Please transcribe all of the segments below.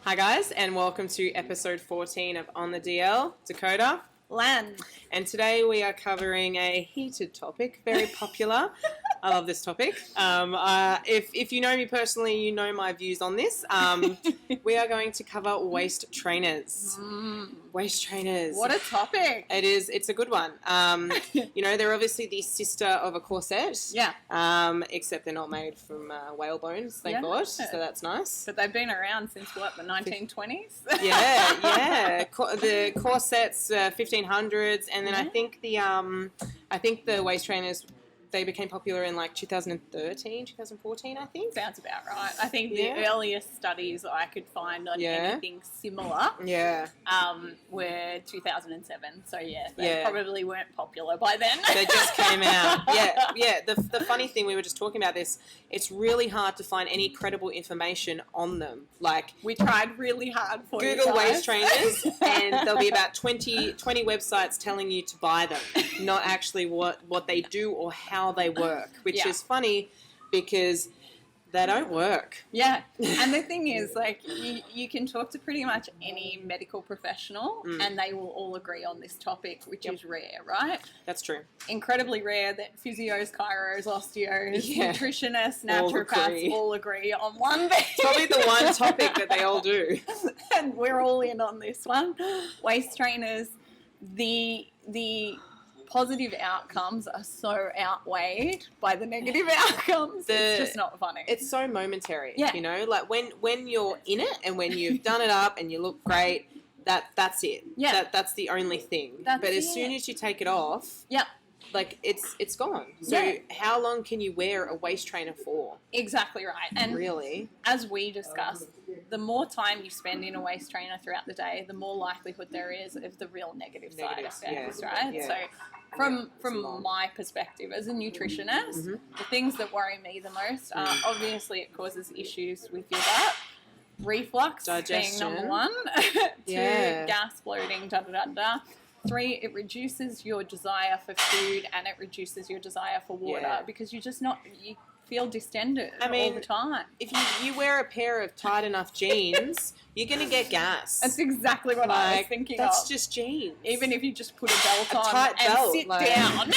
Hi guys, and welcome to episode 14 of On the DL. Dakoda, Lan. And today we are covering a heated topic, very popular. I love this topic. If you know me personally, you know my views on this. We are going to cover waist trainers. Waist trainers. What a topic. It is. It's a good one. They're obviously the sister of a corset. Yeah. Except they're not made from whale bones, thank God. So that's nice. But they've been around since what, the 1920s? Yeah. The corsets, 1500s, and then I think the waist trainers, they became popular in like 2013, 2014, I think. Sounds about right. I think the earliest studies I could find on anything similar were 2007. So, they probably weren't popular by then. They just came out. Yeah. The funny thing, we were just talking about this, it's really hard to find any credible information on them. Like, we tried really hard for Google waist trainers, and there'll be about 20 websites telling you to buy them, not actually what they do or how they work, which is funny because they don't work. Yeah. And the thing is, like, you can talk to pretty much any medical professional and they will all agree on this topic, which is rare, right? That's true. Incredibly rare that physios, chiros, osteos, nutritionists, naturopaths all agree on one thing. Probably the one topic that they all do. And we're all in on this one. Waist trainers, the positive outcomes are so outweighed by the negative outcomes. It's just not funny. It's so momentary. Yeah. You know, like when you're in it and when you've done it up and you look great, that's it. Yeah. That's the only thing. But as soon as you take it off, like it's gone. So how long can you wear a waist trainer for? Exactly right. And really, as we discussed, the more time you spend in a waist trainer throughout the day, the more likelihood there is of the real negative side effects, right? Yeah. So from my perspective as a nutritionist, the things that worry me the most are obviously it causes issues with your gut, reflux digestion being number one, 2, gas, bloating, 3, it reduces your desire for food and it reduces your desire for water because you feel distended all the time. If you wear a pair of tight enough jeans, you're going to get gas. That's exactly what I was thinking That's just jeans. Even if you just put a belt on tight and belt, sit down.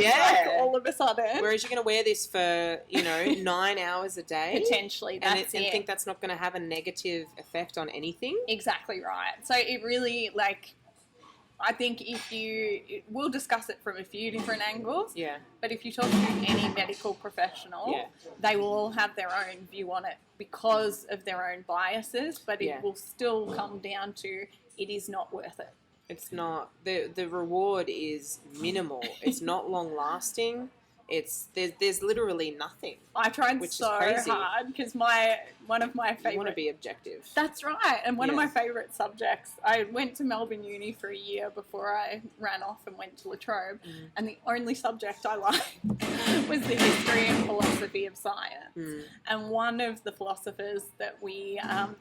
Yeah. All of a sudden. Whereas you're going to wear this for, 9 hours a day. Potentially, and think that's not going to have a negative effect on anything. Exactly right. So it really, I think we'll discuss it from a few different angles. Yeah. But if you talk to any medical professional, they will all have their own view on it because of their own biases. But it will still come down to it is not worth it. It's not. The reward is minimal. It's not long lasting. There's literally nothing. I tried so hard because one of my favorite. You want to be objective. That's right, and one of my favorite subjects. I went to Melbourne Uni for a year before I ran off and went to La Trobe, and the only subject I liked was the history and philosophy of science. And one of the philosophers that we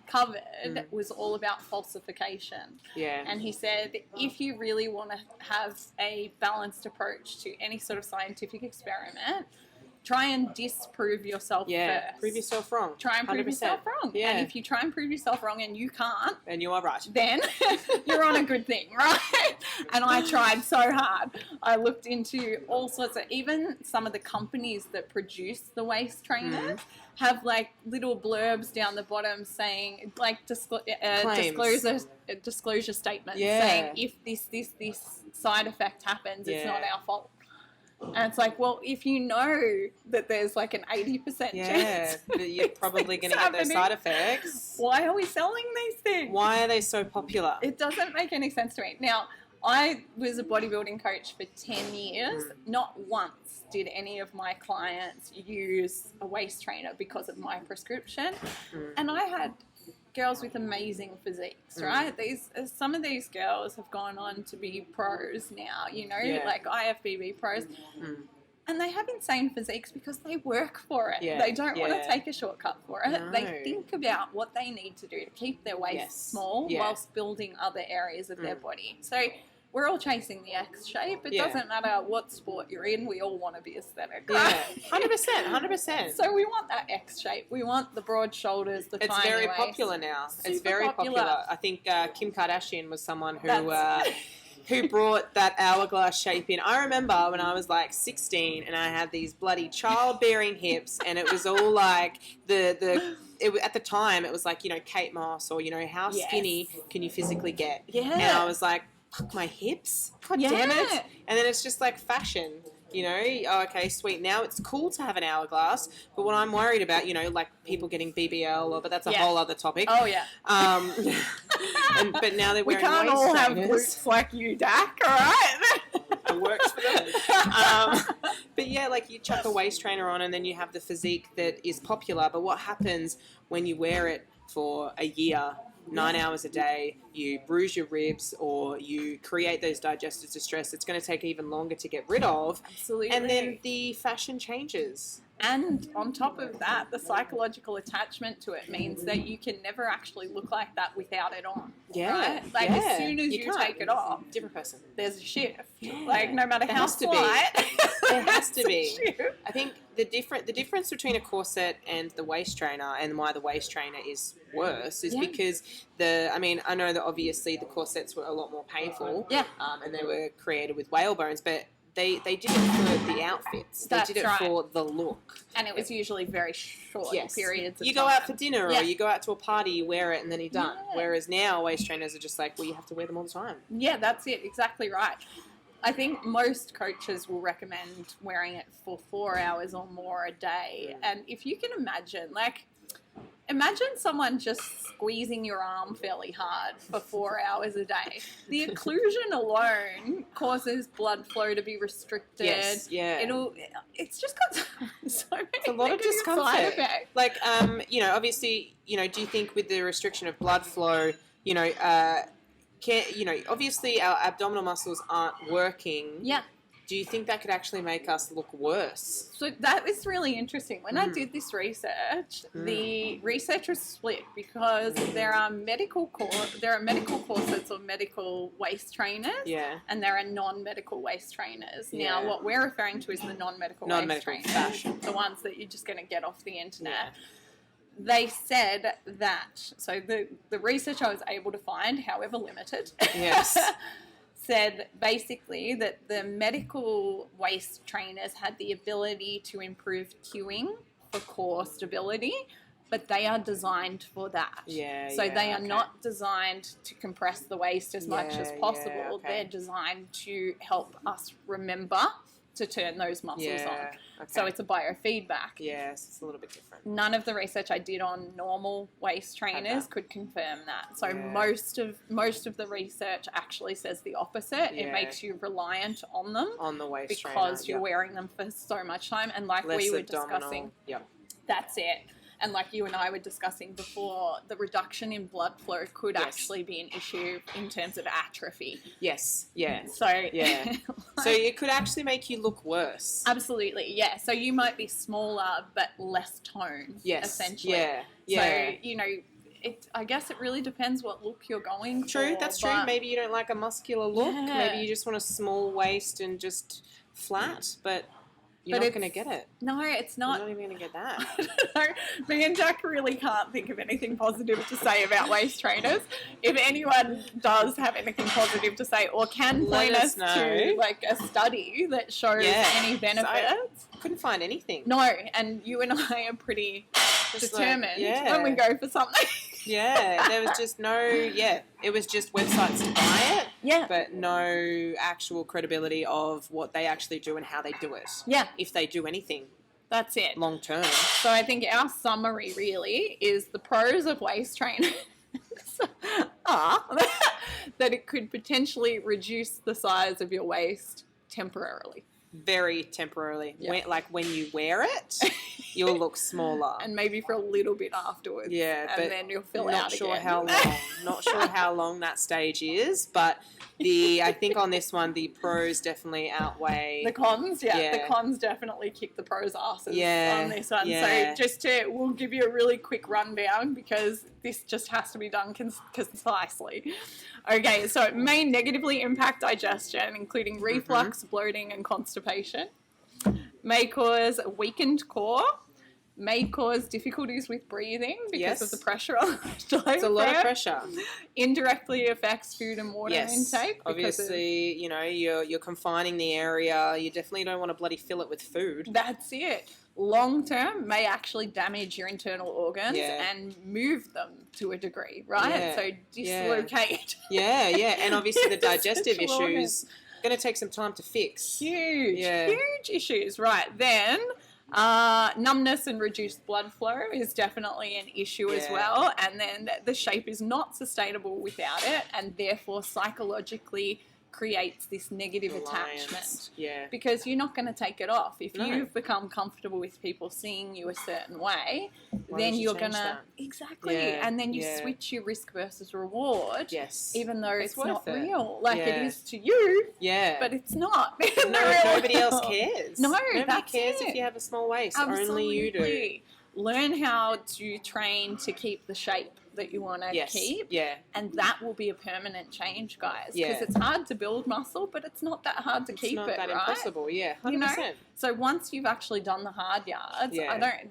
covered was all about falsification. Yeah, and he said if you really want to have a balanced approach to any sort of scientific experiment, try and disprove yourself first. Prove yourself wrong. Try and prove 100%. Yourself wrong. Yeah. And if you try and prove yourself wrong and you can't... And you are right. Then you're on a good thing, right? And I tried so hard. I looked into all sorts of... Even some of the companies that produce the waist trainers have little blurbs down the bottom saying disclosure statement saying if this side effect happens, it's not our fault. And it's like, well, if you know that there's an 80% chance that you're probably going to get those side effects, why are we selling these things? Why are they so popular? It doesn't make any sense to me. Now, I was a bodybuilding coach for 10 years. Not once did any of my clients use a waist trainer because of my prescription. And I had girls with amazing physiques, right? Some of these girls have gone on to be pros now, like IFBB pros. And they have insane physiques because they work for it. They don't want to take a shortcut for it. No. They think about what they need to do to keep their waist small whilst building other areas of their body. So we're all chasing the X shape. It doesn't matter what sport you're in. We all want to be aesthetic, right? Yeah, 100%. So we want that X shape. We want the broad shoulders, the tiny waist. It's very popular now. It's very popular. I think Kim Kardashian was someone who brought that hourglass shape in. I remember when I was like 16 and I had these bloody childbearing hips, and it was all like at the time it was like, you know, Kate Moss, or, you know, how skinny can you physically get? Yeah. And I was like, fuck, my hips? God damn it. And then it's just like fashion. You know, okay, sweet. Now it's cool to have an hourglass, but what I'm worried about, you know, like people getting BBL, but that's a whole other topic. Oh, yeah. But now they're wearing waist trainers. We can't all have glutes like you, Dak, all right? It works for them. But yeah, like you chuck a waist trainer on and then you have the physique that is popular, but what happens when you wear it for a year, 9 hours a day, you bruise your ribs or you create those digestive distress, it's going to take even longer to get rid of. Absolutely. And then the fashion changes. And on top of that, the psychological attachment to it means that you can never actually look like that without it on. Yeah. Right? Like as soon as you take it off, different person. There's a shift. Yeah. Like no matter how slight, there has to be. I think the difference between a corset and the waist trainer, and why the waist trainer is worse, is because I know that obviously the corsets were a lot more painful. Yeah. And they were created with whale bones, but they did it for the outfits. They did it for the look. And it was usually very short periods of time. You go out for dinner or you go out to a party, you wear it, and then you're done. Yeah. Whereas now waist trainers are just like, well, you have to wear them all the time. Yeah, that's it. Exactly right. I think most coaches will recommend wearing it for 4 hours or more a day. And if you can imagine someone just squeezing your arm fairly hard for 4 hours a day. The occlusion alone causes blood flow to be restricted. Yes, yeah. It's just got so many a lot of discomfort. Side effects. Like, obviously, do you think with the restriction of blood flow, obviously our abdominal muscles aren't working. Yeah. Do you think that could actually make us look worse? So that is really interesting. When I did this research, the research was split because there are medical corsets or medical waist trainers, and there are non-medical waist trainers. Yeah. Now, what we're referring to is the non-medical waist trainers, fashion. The ones that you're just going to get off the internet. Yeah. They said that, so the research I was able to find, however limited, said basically that the medical waist trainers had the ability to improve cueing for core stability, but they are designed for that. So they are not designed to compress the waist as much as possible. They're designed to help us remember to turn those muscles on. Okay. So it's a biofeedback. Yes, it's a little bit different. None of the research I did on normal waist trainers could confirm that. So most of the research actually says the opposite. It makes you reliant on them. On the waist trainer. Because you're wearing them for so much time. And like we were discussing, that's it. And like you and I were discussing before, the reduction in blood flow could actually be an issue in terms of atrophy. Yes, yeah. So, so it could actually make you look worse. Absolutely, yeah. So you might be smaller but less toned, essentially. Yeah. So, I guess it really depends what look you're going for. True, that's true. Maybe you don't like a muscular look. Yeah. Maybe you just want a small waist and just flat, but... You're not going to get it. No, it's not. You're not even going to get that. Me and Jack really can't think of anything positive to say about waist trainers. If anyone does have anything positive to say or can point us to like a study that shows any benefits. I couldn't find anything. No, and you and I are pretty determined when we go for something. There was just it was just websites to buy it. Yeah. But no actual credibility of what they actually do and how they do it. Yeah. If they do anything. That's it. Long term. So I think our summary really is the pros of waist training are that it could potentially reduce the size of your waist temporarily. Very temporarily. When you wear it. you'll look smaller. And maybe for a little bit afterwards. Yeah, and but then you'll fill not out sure again. how long. Not sure how long that stage is, but I think on this one the pros definitely outweigh the cons. Yeah, the cons definitely kick the pros' asses on this one. Yeah. So we'll give you a really quick rundown because this just has to be done concisely. Okay, so it may negatively impact digestion, including reflux, bloating, and constipation. May cause a weakened core. May cause difficulties with breathing because of the pressure on the diaphragm. It's a lot of pressure. Indirectly affects food and water intake. Obviously, you're confining the area. You definitely don't want to bloody fill it with food. That's it. Long term may actually damage your internal organs and move them to a degree, right? Yeah. So dislocate. Yeah, and obviously the digestive issues going to take some time to fix. Huge issues. Right, then numbness and reduced blood flow is definitely an issue as well, and then the shape is not sustainable without it, and therefore psychologically creates this negative attachment. Yeah. Because you're not going to take it off. If you've become comfortable with people seeing you a certain way, then you're going to... Exactly. Yeah. And then you switch your risk versus reward. Yes. Even though it's not it. real. Like it is to you. Yeah. But it's not. Nobody else cares. Nobody cares if you have a small waist. Absolutely. Only you do. Learn how to train to keep the shape that you want to keep. Yeah. And that will be a permanent change, guys. Because Yeah. it's hard to build muscle, but it's not that hard to keep it, right? It's not that impossible, 100%. You know? So once you've actually done the hard yards,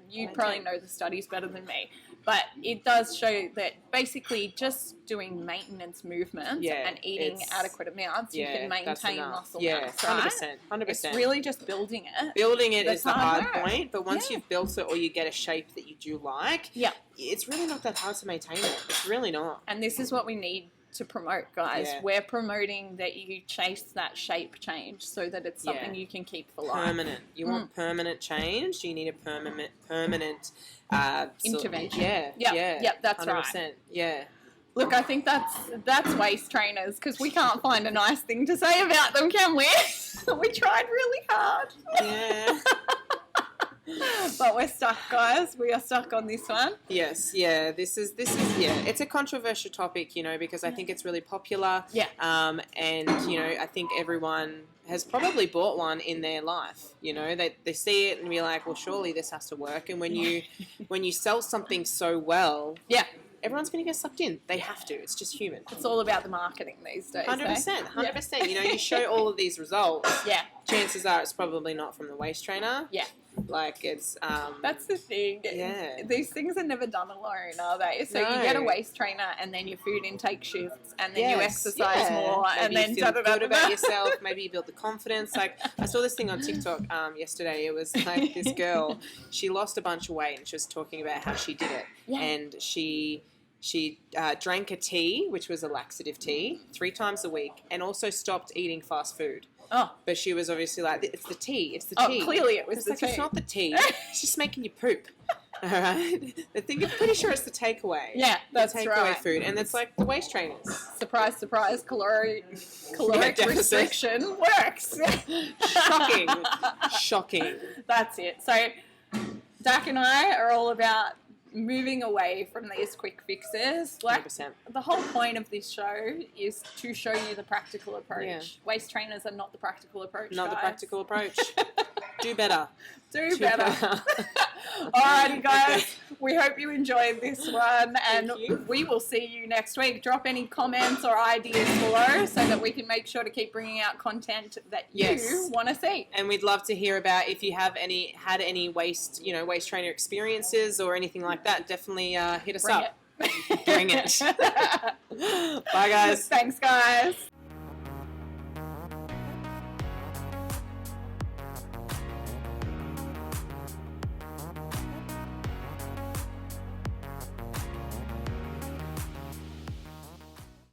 you probably know the studies better than me, but it does show that basically just doing maintenance movements and eating adequate amounts, you can maintain muscle mass, right? 100%. It's really just building it. Building it is the hard point, but once you've built it or you get a shape that you do like, it's really not that hard to maintain it. It's really not. And this is what we need to promote, guys. We're promoting that you chase that shape change so that it's something you can keep for life. Permanent. You want permanent change, you need a permanent intervention. Yep, that's 100%. right. Yeah. Look, I think that's waist trainers because we can't find a nice thing to say about them, can we? We tried really hard. Yeah. But we're stuck, guys. We are stuck on this one. Yes, yeah. This is it's a controversial topic, because I think it's really popular. Yeah. And I think everyone has probably bought one in their life. They see it and be like, well, surely this has to work. And when you sell something so well, everyone's going to get sucked in. They have to. It's just human. It's all about the marketing these days. 100%. 100%. You show all of these results. Yeah. Chances are it's probably not from the waist trainer. Yeah. Like it's that's the thing. Yeah. These things are never done alone, are they? So you get a waist trainer and then your food intake shifts and then you exercise more and then you feel good about yourself. Maybe you build the confidence. Like I saw this thing on TikTok yesterday. It was like this girl, she lost a bunch of weight and she was talking about how she did it. Yeah. And she drank a tea, which was a laxative tea, 3 times a week, and also stopped eating fast food. Oh. But she was obviously like, it's the tea. It's the tea. Oh, clearly it was the tea. It's not the tea. It's just making you poop. All right? I'm pretty sure it's the takeaway. Yeah, that's the right. takeaway food. And it's like the waist trainers. Surprise, surprise, caloric restriction works. Shocking. That's it. So Dak and I are all about moving away from these quick fixes. Like 100%. the whole point of this show is to show you the practical approach. Yeah. Waist trainers are not the practical approach. Not guys. the practical approach. Do better. Do better. Alrighty, guys. We hope you enjoyed this one, and we will see you next week. Drop any comments or ideas below so that we can make sure to keep bringing out content that you want to see. And we'd love to hear about if you have had any waist trainer experiences or anything like that. Definitely hit us up. Bring it. Bye, guys. Thanks, guys.